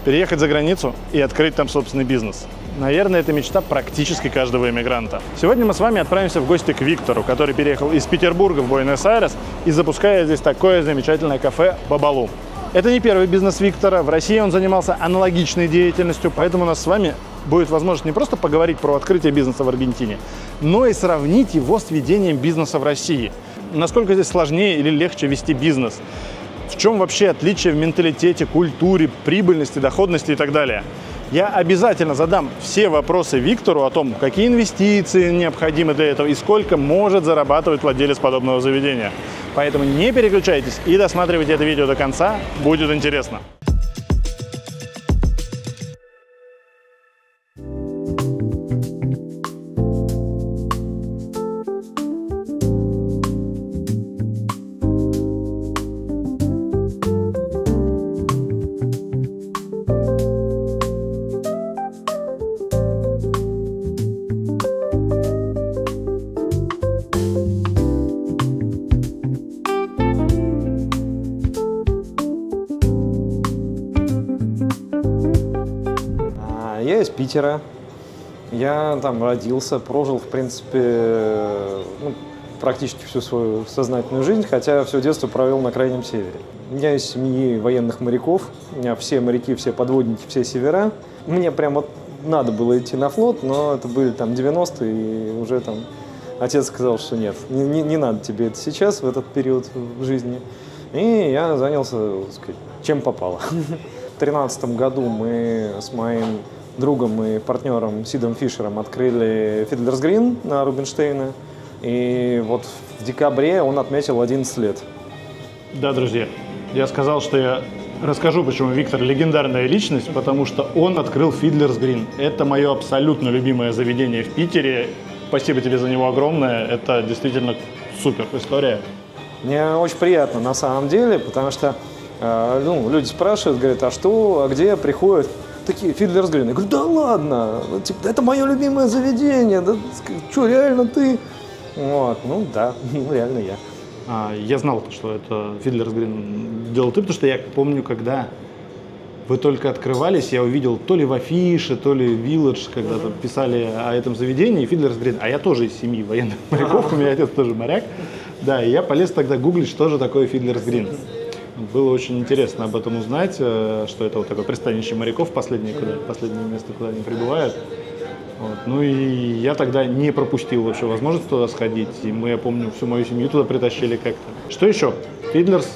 переехать за границу и открыть там собственный бизнес. Наверное, это мечта практически каждого иммигранта. Сегодня мы с вами отправимся в гости к Виктору, который переехал из Петербурга в Буэнос-Айрес и запускает здесь такое замечательное кафе «Бабалу». Это не первый бизнес Виктора. В России он занимался аналогичной деятельностью, поэтому у нас с вами будет возможность не просто поговорить про открытие бизнеса в Аргентине, но и сравнить его с ведением бизнеса в России. Насколько здесь сложнее или легче вести бизнес? В чем вообще отличие в менталитете, культуре, прибыльности, доходности и так далее? Я обязательно задам все вопросы Виктору о том, какие инвестиции необходимы для этого и сколько может зарабатывать владелец подобного заведения. Поэтому не переключайтесь и досматривайте это видео до конца, будет интересно. Я из Питера, я там родился, прожил, в принципе, практически всю свою сознательную жизнь, хотя все детство провел на Крайнем Севере. Я из семьи военных моряков, у меня все моряки, все подводники, все севера. Мне прямо надо было идти на флот, но это были там 90-е, и уже там отец сказал, что нет, не надо тебе это сейчас, в этот период в жизни. И я занялся, так сказать, чем попало. В 2013 году мы с моим другом и партнером Сидом Фишером открыли Fiddler's Green на Рубинштейна. И вот в декабре он отметил 11 лет. Да, друзья, я сказал, что я расскажу, почему Виктор легендарная личность, потому что он открыл Fiddler's Green. Это мое абсолютно любимое заведение в Питере. Спасибо тебе за него огромное. Это действительно супер история. Мне очень приятно на самом деле, потому что люди спрашивают, говорят, а где приходят такие Fiddler's Green? Я говорю, да ладно, типа, это мое любимое заведение, да, что, реально ты? Вот, да, реально я. Я знал, что это Fiddler's Green делал ты, потому что я помню, когда вы только открывались, я увидел то ли в афише, то ли в Village, когда там писали о этом заведении, Fiddler's Green, а я тоже из семьи военных моряков, у меня отец тоже моряк, да, и я полез тогда гуглить, что же такое Fiddler's Green. Было очень интересно об этом узнать, что это вот такое пристанище моряков, последнее место, куда они прибывают. Вот. Ну и я тогда не пропустил вообще возможность туда сходить, и мы, я помню, всю мою семью туда притащили как-то. Что еще? Fiddler's?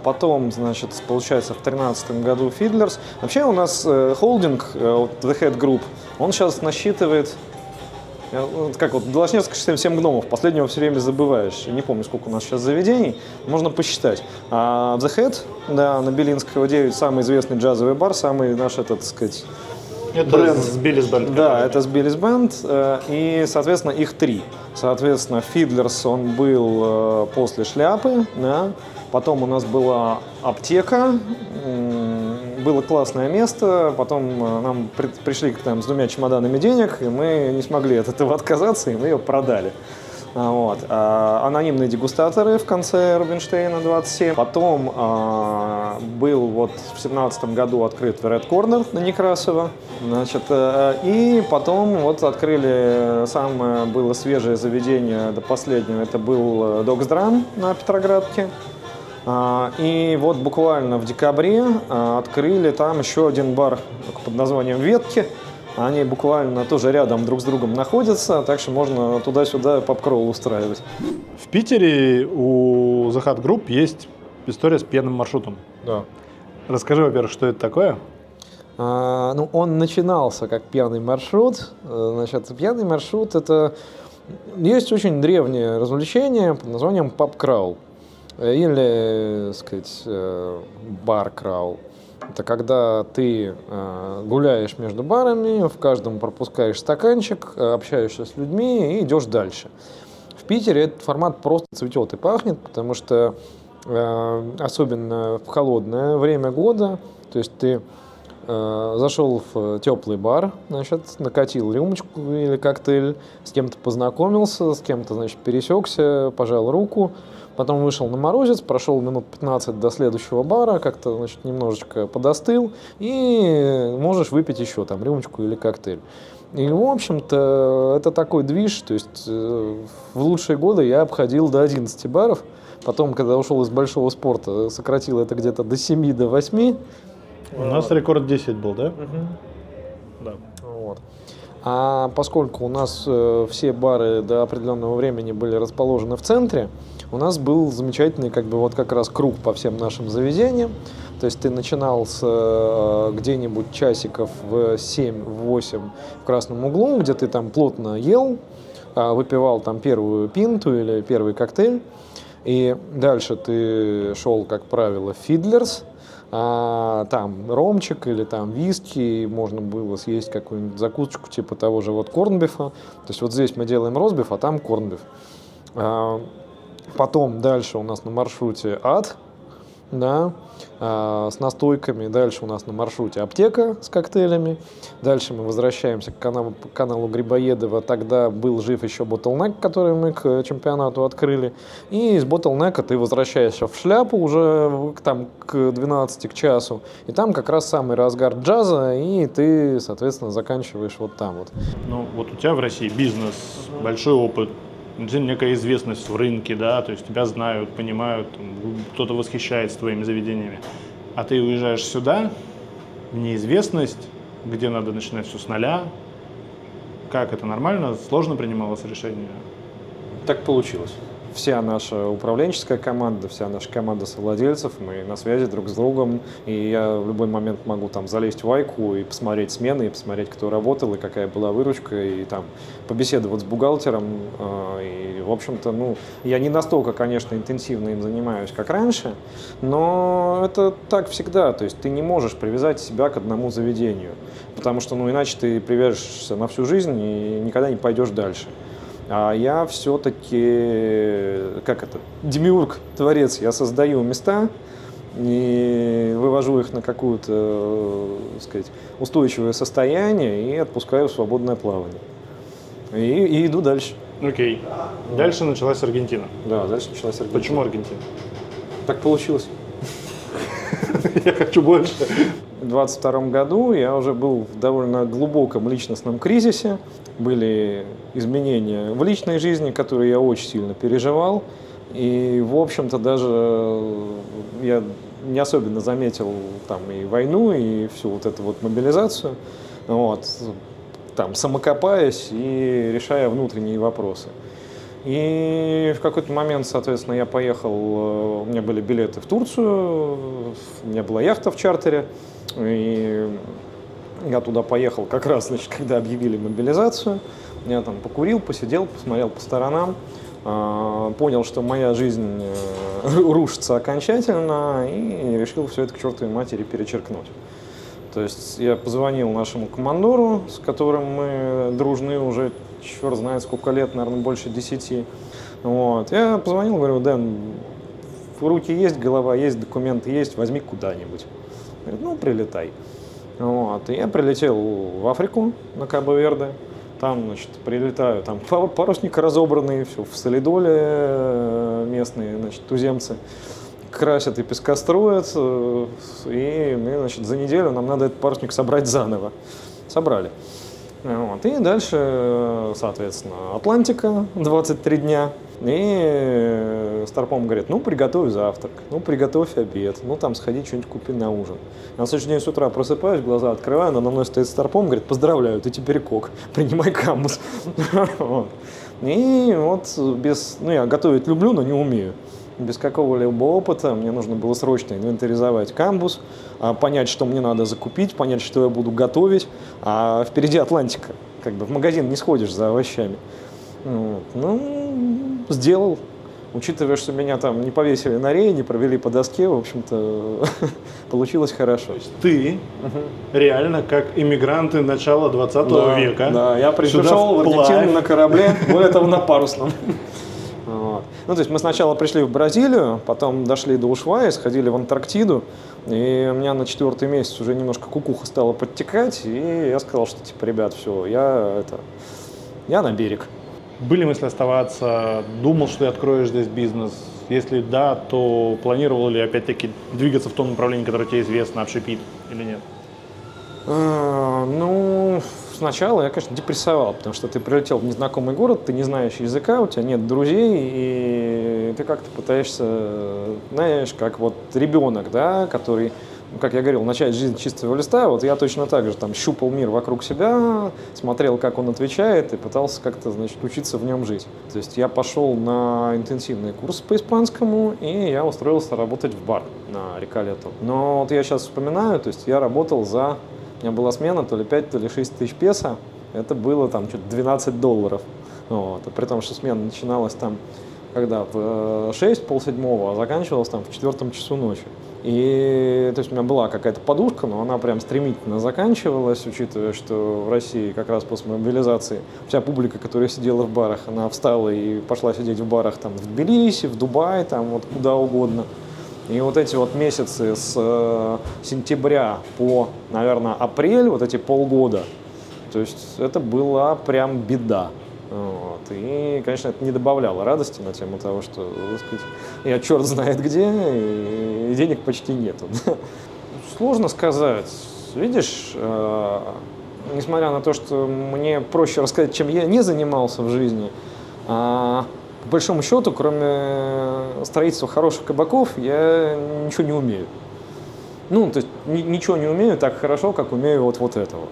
Потом, значит, получается, в 2013 году Fiddler's. Вообще у нас холдинг, The Head Group, он сейчас насчитывает, как вот Белоснежская 67 гномов, последнего все время забываешь. Я не помню, сколько у нас сейчас заведений, можно посчитать. The Head, да, на Белинского 9, самый известный джазовый бар, самый наш, так сказать, это бренд. С Billys Band. Да, это с Billys Band, и, соответственно, их 3. Соответственно, Fiddler's, он был после шляпы, да. Потом у нас была аптека, было классное место, потом нам пришли к нам с 2 чемоданами денег, и мы не смогли от этого отказаться, и мы ее продали. Вот. Анонимные дегустаторы в конце Рубинштейна 27. Потом был вот в 2017 году открыт Red Corner на Некрасова. Значит, и потом вот открыли самое было свежее заведение до последнего, это был Dog's Drum на Петроградке. И вот буквально в декабре открыли там еще один бар под названием «Ветки». Они буквально тоже рядом друг с другом находятся, так что можно туда-сюда паб-кроул устраивать. В Питере у The Head Group есть история с пьяным маршрутом. Да. Расскажи, во-первых, что это такое? Он начинался как пьяный маршрут. Значит, пьяный маршрут – это есть очень древнее развлечение под названием паб-краул. Или, так сказать, бар-краул. Это когда ты гуляешь между барами, в каждом пропускаешь стаканчик, общаешься с людьми и идешь дальше. В Питере этот формат просто цветет и пахнет, потому что особенно в холодное время года, то есть ты Зашел в теплый бар, значит, накатил рюмочку или коктейль, с кем-то познакомился, с кем-то, значит, пересекся, пожал руку, потом вышел на морозец, прошел минут 15 до следующего бара, как-то, значит, немножечко подостыл, и можешь выпить еще там рюмочку или коктейль. И, в общем-то, это такой движ, то есть в лучшие годы я обходил до 11 баров, потом, когда ушел из большого спорта, сократил это где-то до 7, до 8. У нас рекорд 10 был, да? Да. Вот. А поскольку у нас все бары до определенного времени были расположены в центре, у нас был замечательный как бы вот как раз круг по всем нашим заведениям. То есть ты начинал с где-нибудь часиков в 7-8 в красном углу, где ты там плотно ел, выпивал там первую пинту или первый коктейль. И дальше ты шел, как правило, в Фидлерс. Там ромчик или там виски, можно было съесть какую-нибудь закусочку типа того же вот корнбифа. То есть вот здесь мы делаем ростбиф, а там корнбиф. Потом дальше у нас на маршруте ад, да, с настойками. Дальше у нас на маршруте аптека с коктейлями. Дальше мы возвращаемся к каналу Грибоедова. Тогда был жив еще Bottleneck, который мы к чемпионату открыли. И из Bottleneck ты возвращаешься в шляпу уже там, к 12 к часу. И там как раз самый разгар джаза, и ты, соответственно, заканчиваешь вот там вот. Ну, вот у тебя в России бизнес, большой опыт, некая известность в рынке, да, то есть тебя знают, понимают, кто-то восхищается твоими заведениями. А ты уезжаешь сюда, в неизвестность, где надо начинать все с нуля. Как это нормально? Сложно принималось решение? Так получилось. Вся наша управленческая команда, вся наша команда совладельцев, мы на связи друг с другом, и я в любой момент могу там залезть в Вайку и посмотреть смены, и посмотреть, кто работал, и какая была выручка, и там побеседовать с бухгалтером, и, в общем-то, ну, я не настолько, конечно, интенсивно им занимаюсь, как раньше, но это так всегда, то есть ты не можешь привязать себя к одному заведению, потому что, ну, иначе ты привяжешься на всю жизнь и никогда не пойдешь дальше. А я все-таки, демиург, творец, я создаю места и вывожу их на какое-то, сказать, устойчивое состояние и отпускаю в свободное плавание. И иду дальше. Окей. Дальше началась Аргентина. Да, дальше началась Аргентина. Почему Аргентина? Так получилось. Я хочу больше. В 2022 году я уже был в довольно глубоком личностном кризисе. Были изменения в личной жизни, которые я очень сильно переживал. И, в общем-то, даже я не особенно заметил там и войну, и всю вот эту вот мобилизацию, вот, там, самокопаясь и решая внутренние вопросы. И в какой-то момент, соответственно, я поехал, у меня были билеты в Турцию, у меня была яхта в чартере, и я туда поехал как раз, значит, когда объявили мобилизацию. Я там покурил, посидел, посмотрел по сторонам, понял, что моя жизнь рушится окончательно, и решил все это к чертовой матери перечеркнуть. То есть я позвонил нашему командору, с которым мы дружны уже черт знает сколько лет, наверное, больше 10. Вот. Я позвонил, говорю: Дэн, руки есть, голова есть, документы есть, возьми куда-нибудь. Говорит: ну, прилетай. Вот. И я прилетел в Африку, на Кабо-Верде. Там, значит, прилетаю, там парусник разобранный, все в солидоле, местные, значит, туземцы красят и пескостроят, и мы, значит, за неделю нам надо этот парусник собрать заново. Собрали. Вот. И дальше, соответственно, Атлантика, 23 дня. И старпом говорит: ну, приготовь завтрак, ну, приготовь обед, ну, там, сходи, что-нибудь купи на ужин. На следующий день с утра просыпаюсь, глаза открываю, надо мной стоит старпом, говорит: поздравляю, ты теперь кок, принимай камбус. И вот без... Ну, я готовить люблю, но не умею. Без какого-либо опыта мне нужно было срочно инвентаризовать камбус, понять, что мне надо закупить, понять, что я буду готовить. А впереди Атлантика. Как бы в магазин не сходишь за овощами. Вот. Ну, сделал. Учитывая, что меня там не повесили на рее, не провели по доске, в общем-то, получилось хорошо. То есть ты реально как иммигранты начала 20 века. Да, я пришел в Аргентину на корабле, более того, на парусном. Вот. Ну, то есть мы сначала пришли в Бразилию, потом дошли до Ушваи, сходили в Антарктиду, и у меня на 4-й месяц уже немножко кукуха стала подтекать, и я сказал, что, типа, ребят, все, я на берег. Были мысли оставаться? Думал, что ты откроешь здесь бизнес? Если да, то планировал ли опять-таки двигаться в том направлении, которое тебе известно, общепит или нет? Ну, сначала я, конечно, депрессовал, потому что ты прилетел в незнакомый город, ты не знаешь языка, у тебя нет друзей, и ты как-то пытаешься, знаешь, как вот ребенок, да, который, как я говорил, начать жизнь с чистого листа. Вот я точно так же там щупал мир вокруг себя, смотрел, как он отвечает, и пытался как-то, значит, учиться в нем жить. То есть я пошел на интенсивный курс по испанскому, и я устроился работать в бар на Реколето. Но вот я сейчас вспоминаю, то есть я работал за... У меня была смена то ли 5, то ли 6 тысяч песо. Это было там что-то $12. Вот. А при том, что смена начиналась там, когда в 6, полседьмого, а заканчивалась там в 4 часу ночи. И то есть у меня была какая-то подушка, но она прям стремительно заканчивалась, учитывая, что в России как раз после мобилизации вся публика, которая сидела в барах, она встала и пошла сидеть в барах там в Тбилиси, в Дубае, там вот куда угодно. И вот эти вот месяцы с сентября по, наверное, апрель, вот эти полгода, то есть это была прям беда. Вот. И, конечно, это не добавляло радости на тему того, что, так сказать, я черт знает где, и денег почти нету. Сложно сказать. Видишь, несмотря на то, что мне проще рассказать, чем я не занимался в жизни, по большому счету, кроме строительства хороших кабаков, я ничего не умею. Ну, то есть ничего не умею так хорошо, как умею вот это вот.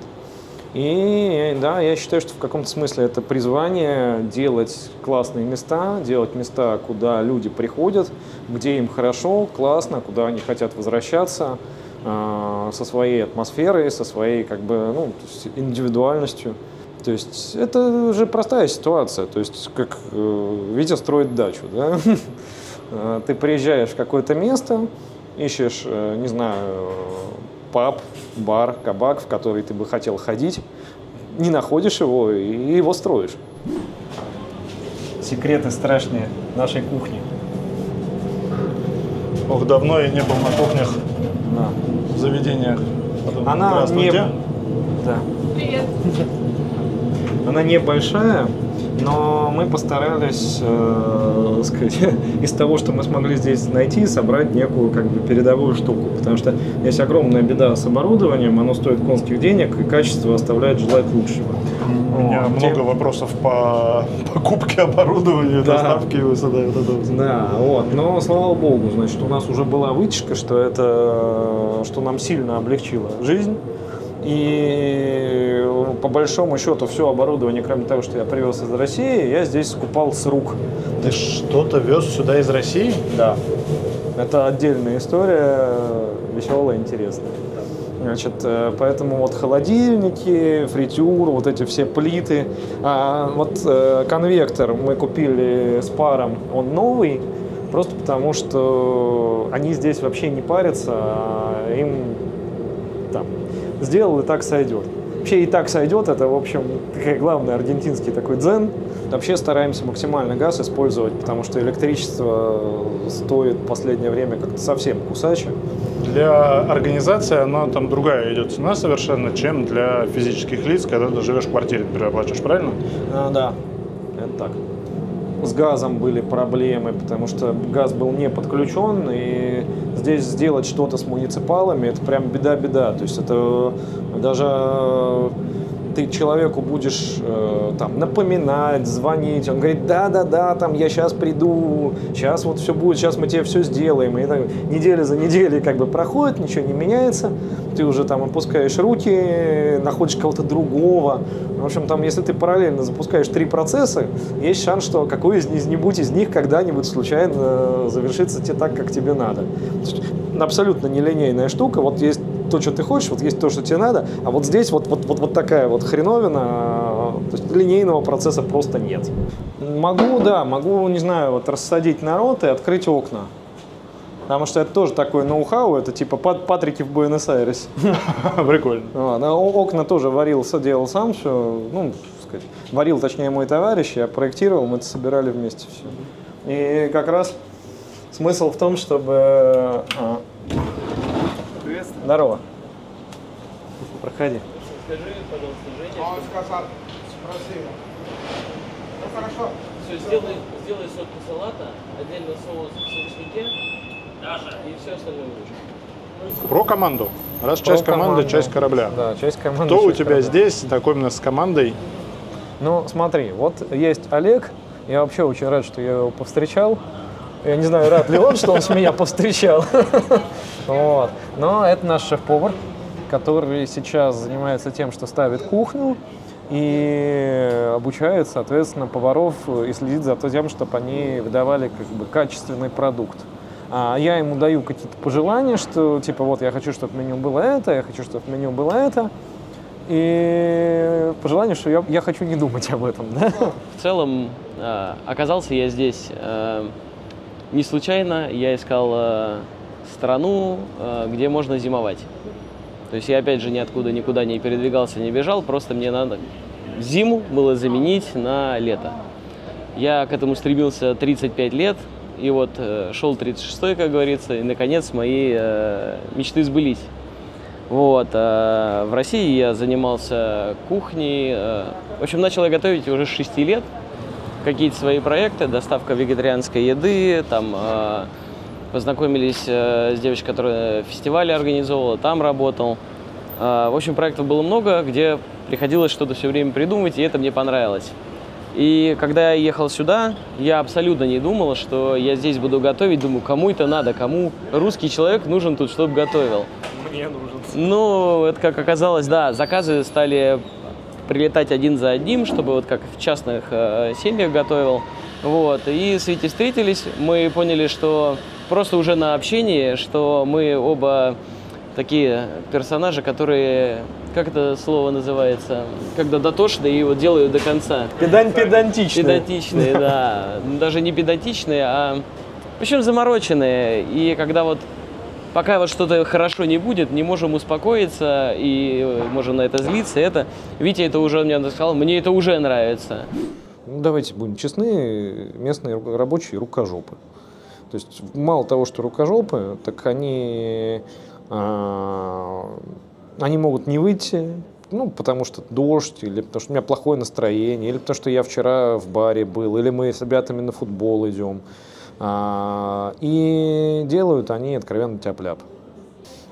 И да, я считаю, что в каком-то смысле это призвание делать классные места, делать места, куда люди приходят, где им хорошо, классно, куда они хотят возвращаться, со своей атмосферой, со своей как бы, ну, индивидуальностью. То есть это же простая ситуация, то есть как Витя строит дачу, да? Ты приезжаешь в какое-то место, ищешь, не знаю, паб, бар, кабак, в который ты бы хотел ходить, не находишь его и его строишь. Секреты страшные нашей кухни. Ох, давно я не был на кухнях, Да. в заведениях. Она не... Да. Привет. Она небольшая, но мы постарались, сказать, из того, что мы смогли здесь найти, собрать некую как бы передовую штуку. Потому что есть огромная беда с оборудованием, оно стоит конских денег, и качество оставляет желать лучшего. У меня много вопросов по покупке оборудования, Да. доставке его сюда. Вот это. Да, вот. Но слава богу, значит, у нас уже была вытяжка, что нам сильно облегчило жизнь. И по большому счету все оборудование, кроме того, что я привез из России, я здесь скупал с рук. Ты что-то вез сюда из России? Да. Это отдельная история, веселая, интересная. Значит, поэтому вот холодильники, фритюр, вот эти все плиты. Конвектор мы купили с паром, он новый, просто потому что они здесь вообще не парятся, а им там сделал и так сойдет. Вообще и так сойдет, это, в общем, главный аргентинский такой дзен. Вообще стараемся максимально газ использовать, потому что электричество стоит в последнее время как-то совсем кусаче. Для организации она там другая идет цена совершенно, чем для физических лиц, когда ты живешь в квартире, например, оплачиваешь, правильно? Да, это так. С газом были проблемы, потому что газ был не подключен, и здесь сделать что-то с муниципалами, это прям беда-беда. То есть это даже ты человеку будешь там напоминать, звонить, он говорит, да, там я сейчас приду, сейчас вот все будет, сейчас мы тебе все сделаем. И так, неделя за неделей как бы проходит, ничего не меняется, ты уже там опускаешь руки, находишь кого-то другого. В общем, там, если ты параллельно запускаешь 3 процесса, есть шанс, что какой-нибудь из них когда-нибудь случайно завершится тебе так, как тебе надо. Абсолютно нелинейная штука, вот есть то, что ты хочешь, вот есть то, что тебе надо, а вот здесь вот такая вот хреновина, то есть линейного процесса просто нет. Могу, не знаю, вот рассадить народ и открыть окна. Потому что это тоже такое ноу-хау, это типа Патрики в Буэнос-Айресе. Прикольно. Окна тоже делал сам все, варил, точнее, мой товарищ, я проектировал, мы это собирали вместе все. И как раз смысл в том, чтобы... Здорово. Проходи. Скажи, пожалуйста, Женя. Он сказал, спроси. Ну хорошо. Все, сделай сотку салата, отдельно соус в соуснике, и все остальное будешь. Про команду. Раз часть команды, часть корабля. Да, часть команды. Кто у часть тебя корабля. здесь знакомится с командой? Ну, смотри, вот есть Олег. Я вообще очень рад, что я его повстречал. Я не знаю, рад ли он, что он с меня повстречал. Вот. Но это наш шеф-повар, который сейчас занимается тем, что ставит кухню и обучает, соответственно, поваров и следит за тем, чтобы они выдавали как бы качественный продукт. А я ему даю какие-то пожелания, что типа вот я хочу, чтобы в меню было это, я хочу, чтобы в меню было это. И пожелание, что я хочу не думать об этом, да? В целом, оказался я здесь не случайно. Я искал страну, где можно зимовать. То есть я, опять же, ниоткуда никуда не передвигался, не бежал, просто мне надо зиму было заменить на лето. Я к этому стремился 35 лет, и вот шел 36-й, как говорится, и, наконец, мои мечты сбылись. Вот. В России я занимался кухней. В общем, начал я готовить уже с 6 лет. Какие-то свои проекты, доставка вегетарианской еды, там познакомились с девочкой, которая фестивали организовывала, там работал. В общем, проектов было много, где приходилось что-то все время придумывать, и это мне понравилось. И когда я ехал сюда, я абсолютно не думал, что я здесь буду готовить. Думаю, кому это надо, кому русский человек нужен тут, чтобы готовил. Мне нужен. Ну, это как оказалось, да, заказы стали прилетать один за одним, чтобы вот как в частных семьях готовил. Вот. И с Витей встретились, мы поняли, что просто уже на общении, что мы оба такие персонажи, которые, как это слово называется, когда дотошные и вот делают до конца. Педантичный. Педантичные, да. Даже не педантичные, а в общем замороченные. И когда вот пока вот что-то хорошо не будет, не можем успокоиться и можем на это злиться. Это Витя это уже мне сказал, мне это уже нравится. Ну, давайте будем честны, местные рабочие рукожопы. То есть мало того, что рукожопы, так они могут не выйти, ну, потому что дождь, или потому что у меня плохое настроение, или потому что я вчера в баре был, или мы с ребятами на футбол идем. И делают они откровенно тяп-ляп.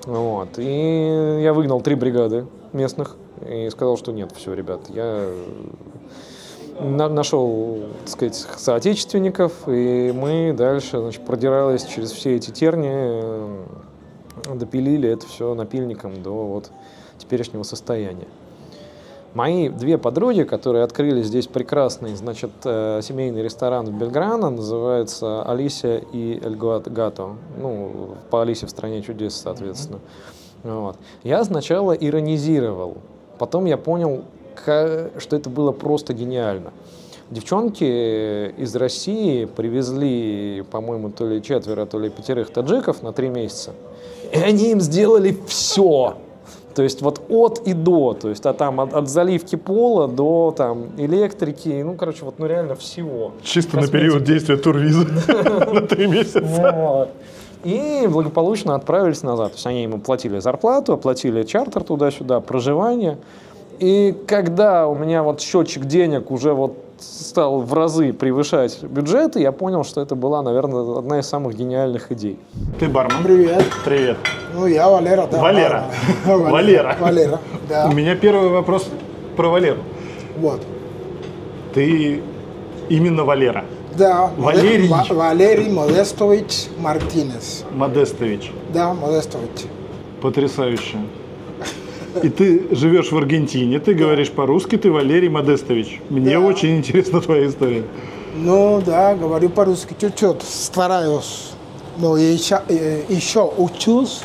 Вот. И я выгнал 3 бригады местных и сказал, что нет, все, ребят, я нашел, так сказать, соотечественников, и мы дальше, значит, продирались через все эти тернии, допилили это все напильником до вот теперешнего состояния. Мои 2 подруги, которые открыли здесь прекрасный, значит, семейный ресторан в Бельграно, называется Алисия и Эль Гато. Ну, по Алисе в стране чудес, соответственно. Вот. Я сначала иронизировал, потом я понял, что это было просто гениально. Девчонки из России привезли, по-моему, то ли 4, то ли 5 таджиков на 3 месяца, и они им сделали все. То есть вот от и до, то есть там от заливки пола до там электрики, ну, короче, вот, ну, реально всего. Чисто на период действия турвиза на 3 месяца. И благополучно отправились назад. То есть они ему платили зарплату, оплатили чартер туда-сюда, проживание. И когда у меня вот счетчик денег уже вот стал в разы превышать бюджеты, я понял, что это была, наверное, одна из самых гениальных идей. Ты бармен? Привет. Привет. Ну, я Валера. Да, Валера. Валера. Валера, да. У меня первый вопрос про Валеру. Вот. Ты именно Валера? Да. Валерий. Валерий Модестович Мартинес. Модестович. Да, Модестович. Потрясающе. И ты живешь в Аргентине, ты говоришь по-русски, ты Валерий Модестович. Мне очень интересна твоя история. Ну, да, говорю по-русски чуть-чуть, стараюсь. Но еще учусь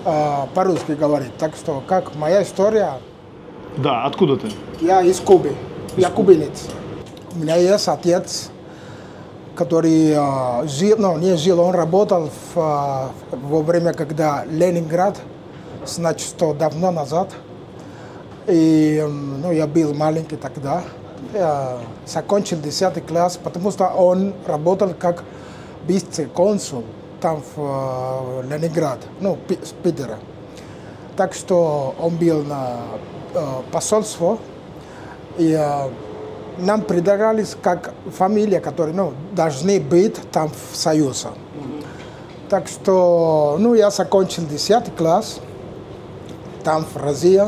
по-русски говорить. Так что, как моя история, Да, откуда ты? я из Кубы, я кубинец. У меня есть отец, который жил, ну, не жил, он работал во время, когда Ленинград, значит, что давно назад. И ну, я был маленький тогда. закончил 10 класс, потому что он работал как вице-консул там в Ленинград, ну, с Питера. Так что он был на посольство, и нам предлагались как фамилия, которые должны быть там в Союзе. Так что я закончил 10 класс там в России,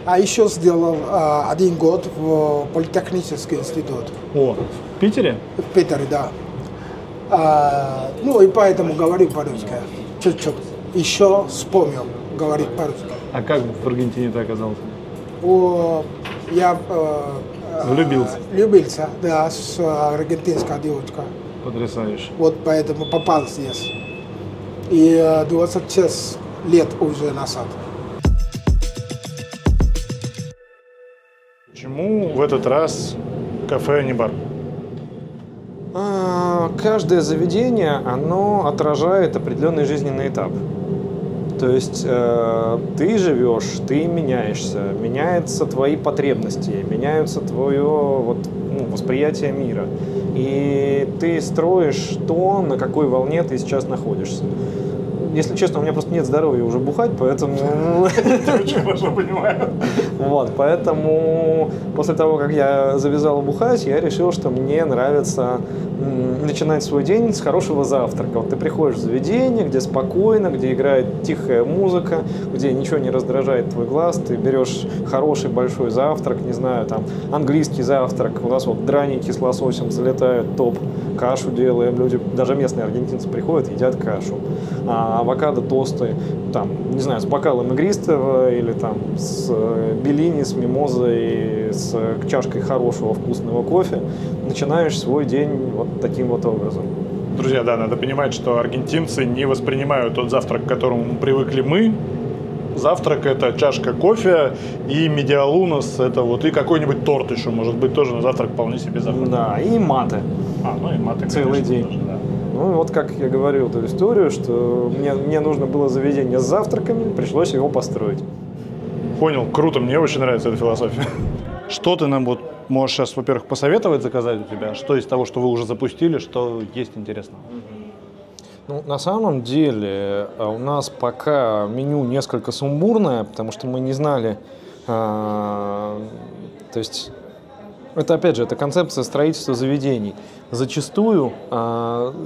а еще сделал 1 год в Политехнический институт. О, в Питере? В Питере, да. И поэтому говорю по-русски. Чуть-чуть. Еще вспомнил говорить по-русски. А как в Аргентине ты оказался? Я влюбился? Влюбился, да, с аргентинской девочкой. Потрясающе. Вот поэтому попал здесь. И 26 лет уже назад. Почему в этот раз кафе, а не бар? Каждое заведение, оно отражает определенный жизненный этап. То есть ты живешь, ты меняешься, меняются твои потребности, меняются твое восприятие мира. И ты строишь то, на какой волне ты сейчас находишься. Если честно, у меня просто нет здоровья уже бухать, поэтому... Я очень хорошо понимаю. Поэтому после того, как я завязал бухать, я решил, что мне нравится начинать свой день с хорошего завтрака. Ты приходишь в заведение, где спокойно, где играет тихая музыка, где ничего не раздражает твой глаз, ты берешь хороший большой завтрак, не знаю, там, английский завтрак, у нас драники с лососем залетают, топ, кашу делаем, люди, даже местные аргентинцы приходят, едят кашу, авокадо, тосты, там, не знаю, с бокалом игристого или там с беллини, с мимозой, с чашкой хорошего вкусного кофе, начинаешь свой день вот таким вот образом. Друзья, да, надо понимать, что аргентинцы не воспринимают тот завтрак, к которому привыкли мы. Завтрак – это чашка кофе и медиалунос, это и какой-нибудь торт еще, может быть, тоже на завтрак вполне себе завтрак. Да, и маты. И маты, целый конечно, день. тоже, да. Как я говорил эту историю, что мне нужно было заведение с завтраками, пришлось его построить. Понял, круто, мне очень нравится эта философия. Что ты нам можешь сейчас, во-первых, посоветовать заказать у тебя? Что из того, что вы уже запустили, что есть интересного? На самом деле у нас пока меню несколько сумбурное, потому что мы не знали, то есть это опять же, это концепция строительства заведений. Зачастую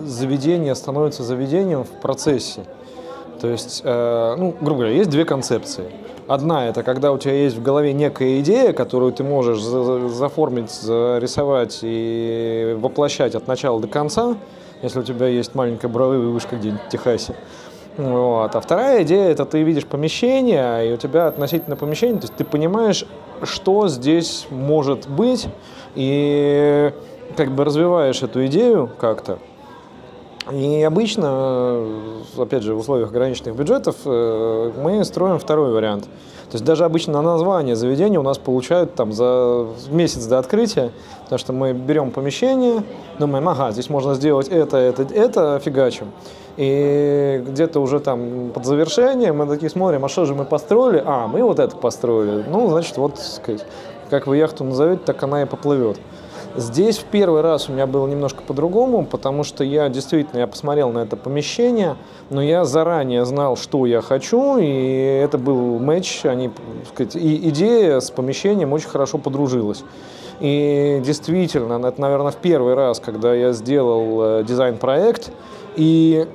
заведение становится заведением в процессе. То есть, грубо говоря, есть 2 концепции. Одна – это когда у тебя есть в голове некая идея, которую ты можешь заформить, зарисовать и воплощать от начала до конца, если у тебя есть маленькая буровая вышка где-нибудь в Техасе. А вторая идея – это ты видишь помещение, и у тебя относительно помещения, то есть ты понимаешь, что здесь может быть, и развиваешь эту идею как-то. И обычно, опять же, в условиях ограниченных бюджетов мы строим второй вариант. То есть даже обычно название заведения у нас получают за месяц до открытия, потому что мы берем помещение, думаем, здесь можно сделать это, фигачим. И где-то уже под завершение мы такие смотрим, что же мы построили? Мы вот это построили. Значит, как вы яхту назовете, так она и поплывет. Здесь в первый раз у меня было немножко по-другому, потому что я посмотрел на это помещение, но я заранее знал, что я хочу, и это был матч, и идея с помещением очень хорошо подружилась. И действительно, это, наверное, в первый раз, когда я сделал дизайн-проект и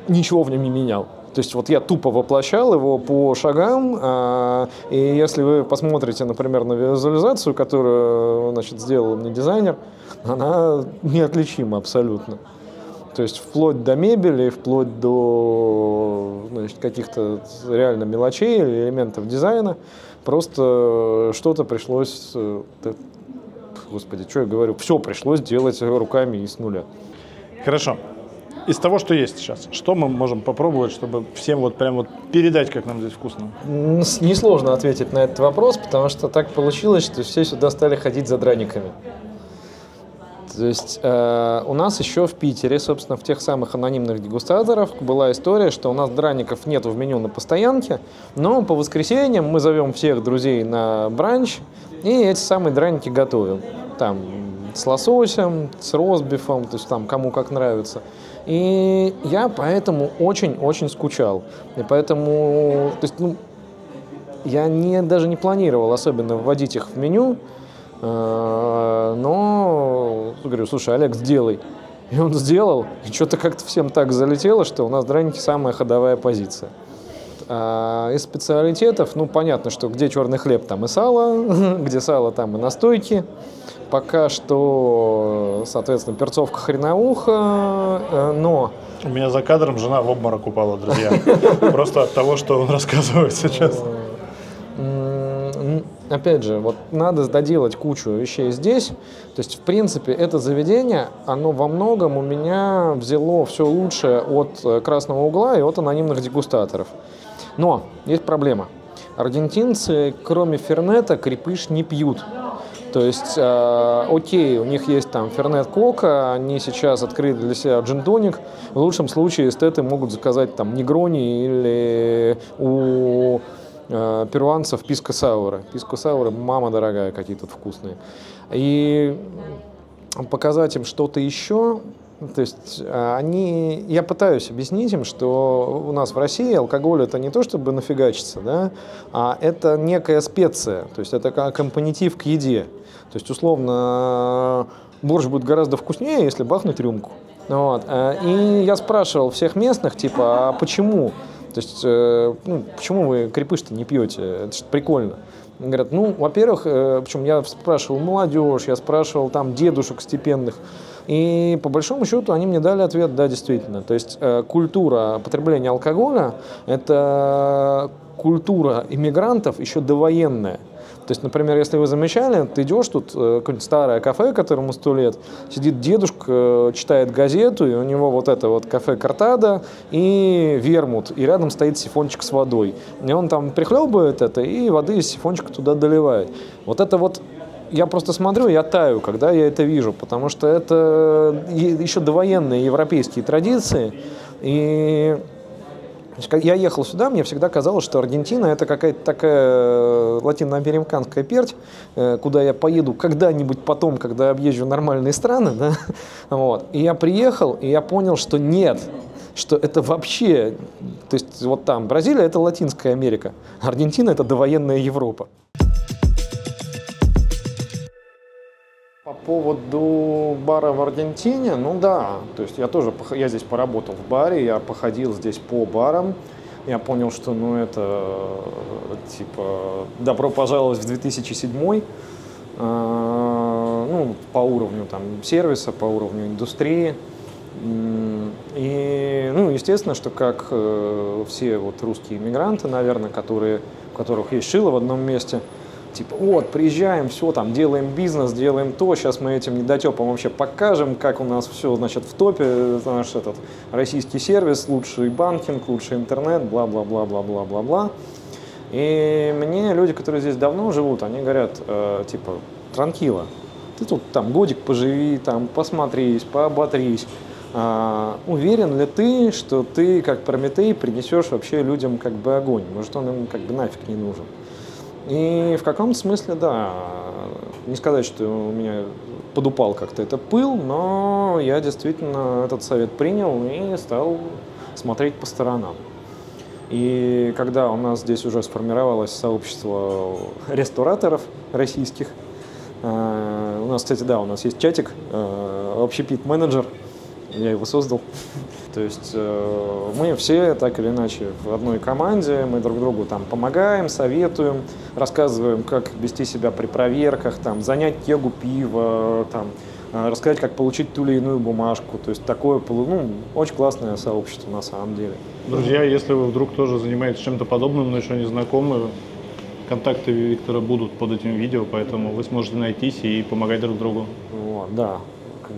ничего в нем не менял. То есть я тупо воплощал его по шагам, и если вы посмотрите, например, на визуализацию, которую, сделал мне дизайнер, она неотличима абсолютно. То есть вплоть до мебели, вплоть до каких-то реально мелочей или элементов дизайна, просто что-то пришлось, господи, что я говорю, все пришлось делать руками и с нуля. Хорошо. Из того, что есть сейчас, что мы можем попробовать, чтобы всем передать, как нам здесь вкусно? Несложно ответить на этот вопрос, потому что так получилось, что все сюда стали ходить за драниками. То есть у нас еще в Питере, собственно, в тех самых анонимных дегустаторах была история, что у нас драников нет в меню на постоянке, но по воскресеньям мы зовем всех друзей на бранч, и эти самые драники готовим. Там с лососем, с ростбифом, то есть там кому как нравится. И я поэтому очень-очень скучал. И поэтому, то есть, я даже не планировал особенно вводить их в меню, но говорю, слушай, Олег, сделай. И он сделал, и что-то как-то всем так залетело, что у нас драники самая ходовая позиция. Из специалитетов, понятно, что где черный хлеб, там и сало, где сало, там и настойки. Пока что, соответственно, перцовка хреноуха, но... У меня за кадром жена в обморок упала, друзья. Просто от того, что он рассказывает сейчас. Опять же, вот надо доделать кучу вещей здесь. То есть, в принципе, это заведение, оно во многом у меня взяло все лучшее от «Красного угла» и от анонимных дегустаторов. Но есть проблема. Аргентинцы, кроме фернета, крепыш не пьют. То есть, окей, у них есть там фернет кока, они сейчас открыли для себя джин-тоник. В лучшем случае эстеты могут заказать там негрони или у перуанцев писко-сауры. Писко-сауры, мама дорогая, какие тут вкусные. И показать им что-то еще. То есть я пытаюсь объяснить им, что у нас в России алкоголь это не то, чтобы нафигачиться, да, а это некая специя, то есть это как аккомпанитив к еде. То есть, условно, борщ будет гораздо вкуснее, если бахнуть рюмку. Вот. И я спрашивал всех местных, типа, а почему? То есть, почему вы крепыш-то не пьете? Это же прикольно. Говорят, во-первых, причем я спрашивал молодежь, я спрашивал там дедушек степенных, и по большому счету они мне дали ответ, да, действительно. То есть культура потребления алкоголя – это культура иммигрантов еще довоенная. То есть, например, если вы замечали, ты идешь тут, какое-нибудь старое кафе, которому 100 лет, сидит дедушка, читает газету, и у него вот это вот кафе «Картада» и вермут, и рядом стоит сифончик с водой. И он там прихлебывает это, и воды из сифончика туда доливает. Вот это вот, я просто смотрю, я таю, когда я это вижу, потому что это еще довоенные европейские традиции, и... Я ехал сюда, мне всегда казалось, что Аргентина это какая-то такая латиноамериканская перть, куда я поеду когда-нибудь потом, когда объезжу нормальные страны, да? Вот. И я приехал, и я понял, что нет, что это вообще, то есть вот там Бразилия это Латинская Америка, Аргентина это довоенная Европа. По поводу бара в Аргентине, да, то есть я здесь поработал в баре, я походил здесь по барам, я понял, что это типа добро пожаловать в 2007, по уровню там сервиса, по уровню индустрии. И, естественно, что как все вот русские иммигранты, наверное, у которых есть шило в одном месте, типа, приезжаем, все, там, делаем бизнес, делаем то, сейчас мы этим недотепам вообще покажем, как у нас все, значит, в топе, наш этот российский сервис, лучший банкинг, лучший интернет, бла-бла-бла-бла-бла-бла-бла. И мне люди, которые здесь давно живут, они говорят, типа, транкило, ты тут там годик поживи, там, посмотрись, пооботрись. Уверен ли ты, что ты, как Прометей, принесешь вообще людям как бы огонь? Может, он им как бы нафиг не нужен? И в каком-то смысле, да, не сказать, что у меня подупал как-то этот пыл, но я действительно этот совет принял и стал смотреть по сторонам. И когда у нас здесь уже сформировалось сообщество рестораторов российских, у нас, кстати, да, у нас есть чатик, общепит-менеджер, я его создал. То есть мы все так или иначе в одной команде, мы друг другу там помогаем, советуем, рассказываем, как вести себя при проверках, там, занять кегу пива, там, рассказать, как получить ту или иную бумажку. То есть такое, очень классное сообщество на самом деле. Друзья, если вы вдруг тоже занимаетесь чем-то подобным, но еще не знакомы, контакты Виктора будут под этим видео, поэтому вы сможете найтись и помогать друг другу. Вот, да.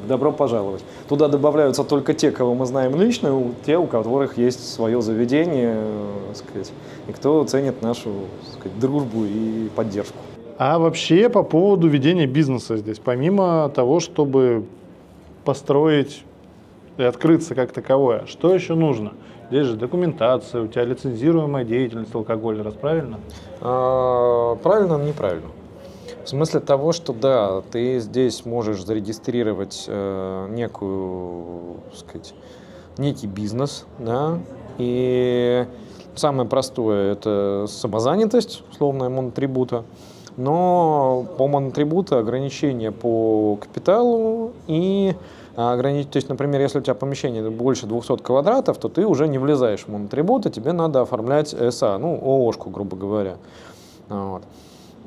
Добро пожаловать. Туда добавляются только те, кого мы знаем лично, те, у которых есть свое заведение, сказать, и кто ценит нашу, сказать, дружбу и поддержку. А вообще по поводу ведения бизнеса здесь, помимо того, чтобы построить и открыться как таковое? Что еще нужно? Здесь же документация, у тебя лицензируемая деятельность алкоголя, правильно? Правильно, неправильно. В смысле того, что да, ты здесь можешь зарегистрировать некий бизнес, да, и самое простое – это самозанятость, условная монотрибута, но по монотрибуту ограничения по капиталу и то есть, например, если у тебя помещение больше 200 квадратов, то ты уже не влезаешь в монотрибут, и тебе надо оформлять СА, ООшку, грубо говоря. Вот.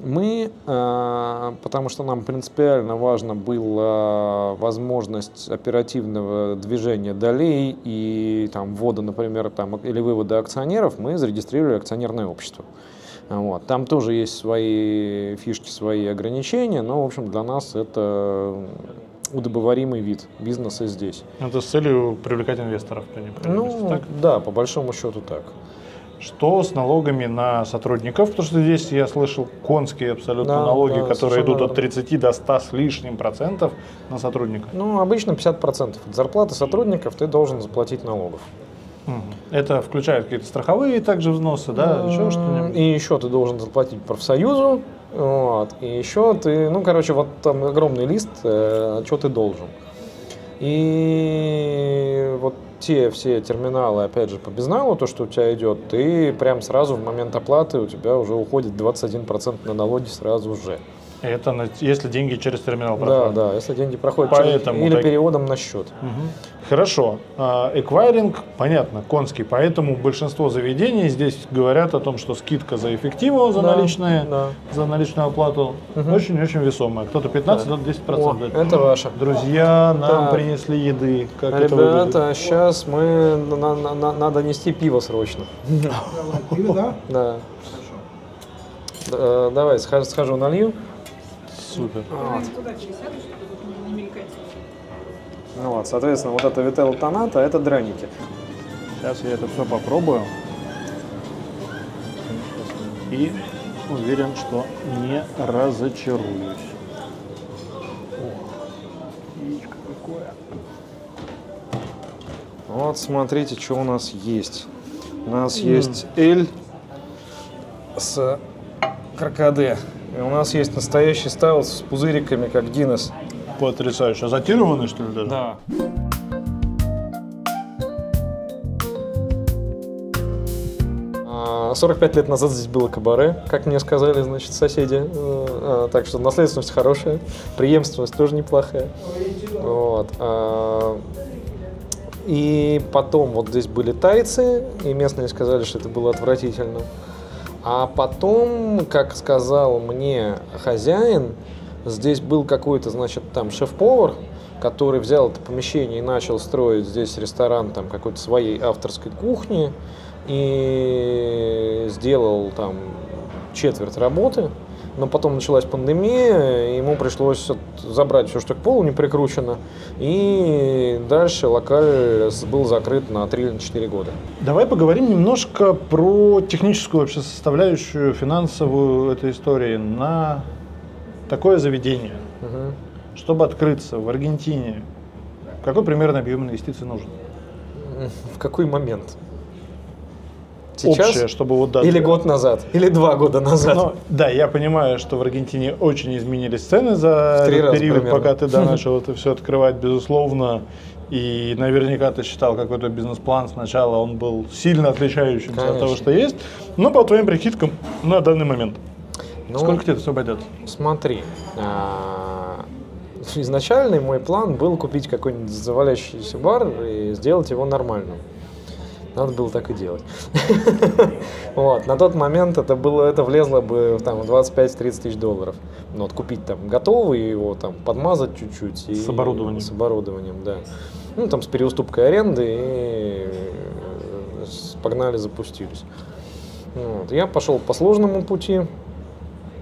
Мы, потому что нам принципиально важна была возможность оперативного движения долей и ввода, например, или вывода акционеров, мы зарегистрировали акционерное общество. Вот. Там тоже есть свои фишки, свои ограничения, но, в общем, для нас это удобоваримый вид бизнеса здесь. Это с целью привлекать инвесторов? Так? Да, по большому счету так. Что с налогами на сотрудников? Потому что здесь я слышал конские абсолютно налоги, которые идут от 30 до 100 с лишним процентов на сотрудника. Обычно 50% от зарплаты сотрудников ты должен заплатить налогов. Это включает какие-то страховые также взносы, да? Еще что-нибудь? И еще ты должен заплатить профсоюзу. Вот. И еще ты, вот там огромный лист, что ты должен. И вот те все терминалы, опять же, по безналу, то, что у тебя идет, ты прям сразу в момент оплаты у тебя уже уходит 21% на налоги сразу же. Это если деньги через терминал проходят? Да, если деньги проходят или переводом на счет. Хорошо. Эквайринг, понятно, конский, поэтому большинство заведений здесь говорят о том, что скидка за эффективу, за наличную оплату очень-очень весомая. Кто-то 15, кто-то 10%. Это ваше. Друзья нам принесли еды. Как Ребята, сейчас надо нести пиво срочно. Пиво, да? Да. Давай, схожу налью. Супер. Соответственно, вот это вителла тоната, это драники. Сейчас я это все попробую. И уверен, что не разочаруюсь. Яичко какое. Вот смотрите, что у нас есть. У нас есть эль с крокоде. И у нас есть настоящий стаут с пузыриками, как Гиннес. Потрясающе. Азотированный, что ли, даже? Да. А 45 лет назад здесь было кабаре, как мне сказали, значит, соседи. Так что наследственность хорошая, преемственность тоже неплохая. Вот. И потом вот здесь были тайцы, и местные сказали, что это было отвратительно. А потом, как сказал мне хозяин, здесь был какой-то, значит, там шеф-повар, который взял это помещение и начал строить здесь ресторан там какой-то своей авторской кухни и сделал там четверть работы. Но потом началась пандемия, ему пришлось забрать все, что к полу не прикручено, и дальше локаль был закрыт на 3-4 года. Давай поговорим немножко про техническую вообще составляющую, финансовую этой истории на такое заведение. Чтобы открыться в Аргентине, какой примерно объем инвестиций нужен? В какой момент? Сейчас? Общее, чтобы вот дать. Или год назад, или 2 года назад. Да, я понимаю, что в Аргентине очень изменились цены за этот период, примерно. Пока ты начал это все открывать, безусловно. И наверняка ты считал какой-то бизнес-план сначала, он был сильно отличающимся от того, что есть. Но по твоим прикидкам на данный момент. Сколько тебе это все обойдется? Смотри, изначальный мой план был купить какой-нибудь завалящийся бар и сделать его нормальным. Надо было так и делать. Вот. На тот момент это влезло бы в 25-30 тысяч долларов. Вот, купить там готовый, его там подмазать чуть-чуть. С оборудованием. С оборудованием, да. Там с переуступкой аренды и погнали, запустились. Вот. Я пошел по сложному пути.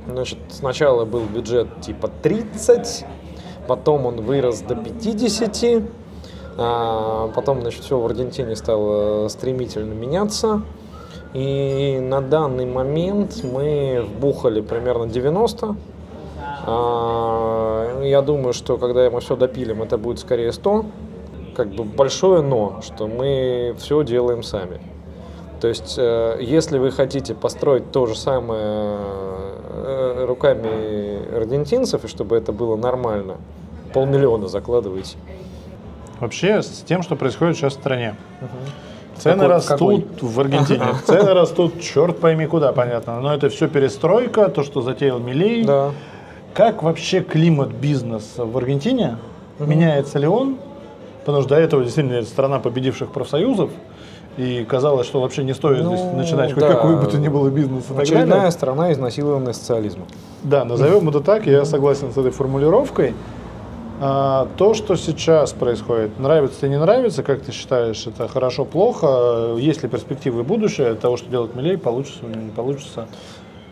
Значит, сначала был бюджет типа 30, потом он вырос до 50. Потом, значит, все в Аргентине стало стремительно меняться. И на данный момент мы вбухали примерно 90. Я думаю, что когда мы все допилим, это будет скорее 100. Как бы большое но, что мы все делаем сами. То есть, если вы хотите построить то же самое руками аргентинцев, и чтобы это было нормально, 500 000 закладывайте. Вообще, с тем, что происходит сейчас в стране. Цены Какой? растут в Аргентине. Цены растут, черт пойми куда, понятно. Но это все перестройка, то, что затеял Милей. Да. Как вообще климат бизнеса в Аргентине? Меняется ли он? Потому что до этого действительно это страна победивших профсоюзов. И казалось, что вообще не стоит здесь начинать хоть какой бы то ни было бизнес. Очередная страна, изнасилованная социализмом. Да, назовем это так, я согласен с этой формулировкой. То, что сейчас происходит, нравится или не нравится, как ты считаешь, это хорошо, плохо? Есть ли перспективы и будущее того, что делает Милей, получится или не получится?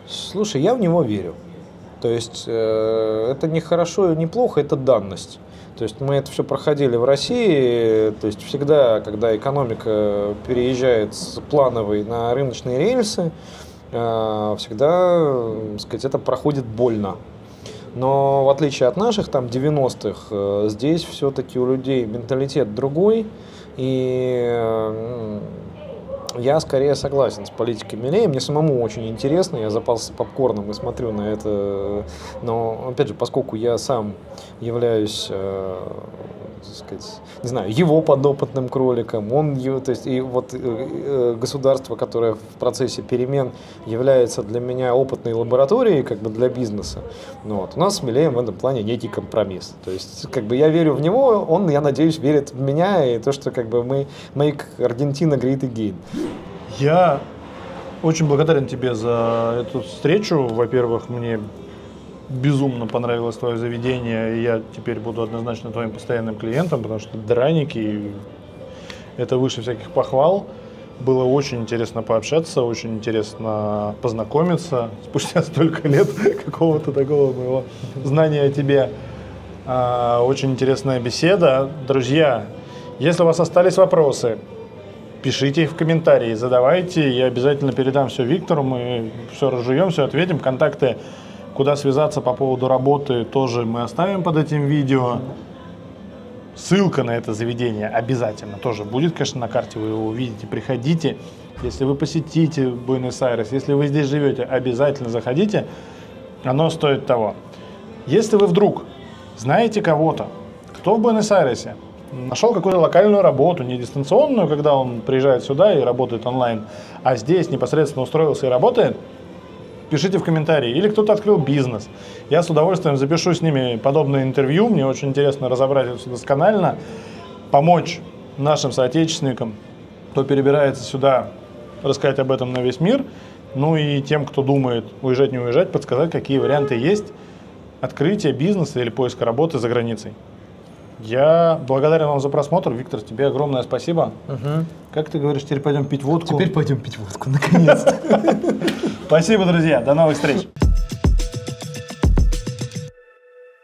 Слушай, я в него верю. То есть это не хорошо и не плохо, это данность. То есть мы это все проходили в России, то есть всегда, когда экономика переезжает с плановой на рыночные рельсы, всегда, так сказать, это проходит больно. Но в отличие от наших, там, 90-х, здесь все-таки у людей менталитет другой, и я скорее согласен с политикой Милея. Мне самому очень интересно, я запался попкорном и смотрю на это. Но, опять же, поскольку я сам являюсь, так сказать, не знаю, его подопытным кроликом, то есть, и вот государство, которое в процессе перемен является для меня опытной лабораторией, как бы для бизнеса. Вот. У нас с Милеем в этом плане некий компромисс. То есть, как бы я верю в него, он, я надеюсь, верит в меня, и то, что как бы мы make Argentina great again. Я очень благодарен тебе за эту встречу. Во-первых, мне безумно понравилось твое заведение, и я теперь буду однозначно твоим постоянным клиентом, потому что драники – это выше всяких похвал. Было очень интересно пообщаться, очень интересно познакомиться спустя столько лет какого-то такого моего знания о тебе. Очень интересная беседа. Друзья, если у вас остались вопросы, пишите их в комментарии, задавайте, я обязательно передам все Виктору, мы все разжуем, все ответим. Контакты, куда связаться по поводу работы, тоже мы оставим под этим видео. Ссылка на это заведение обязательно тоже будет, конечно, на карте, вы его увидите. Приходите, если вы посетите Буэнос-Айрес, если вы здесь живете, обязательно заходите, оно стоит того. Если вы вдруг знаете кого-то, кто в Буэнос-Айресе нашел какую-то локальную работу, не дистанционную, когда он приезжает сюда и работает онлайн, а здесь непосредственно устроился и работает, пишите в комментарии. Или кто-то открыл бизнес. Я с удовольствием запишу с ними подобное интервью. Мне очень интересно разобрать это все досконально, помочь нашим соотечественникам, кто перебирается сюда, рассказать об этом на весь мир. Ну и тем, кто думает уезжать, не уезжать, подсказать, какие варианты есть открытия бизнеса или поиска работы за границей. Я благодарен вам за просмотр. Виктор, тебе огромное спасибо. Как ты говоришь, теперь пойдем пить водку? Теперь пойдем пить водку, наконец-то. Спасибо, друзья. До новых встреч.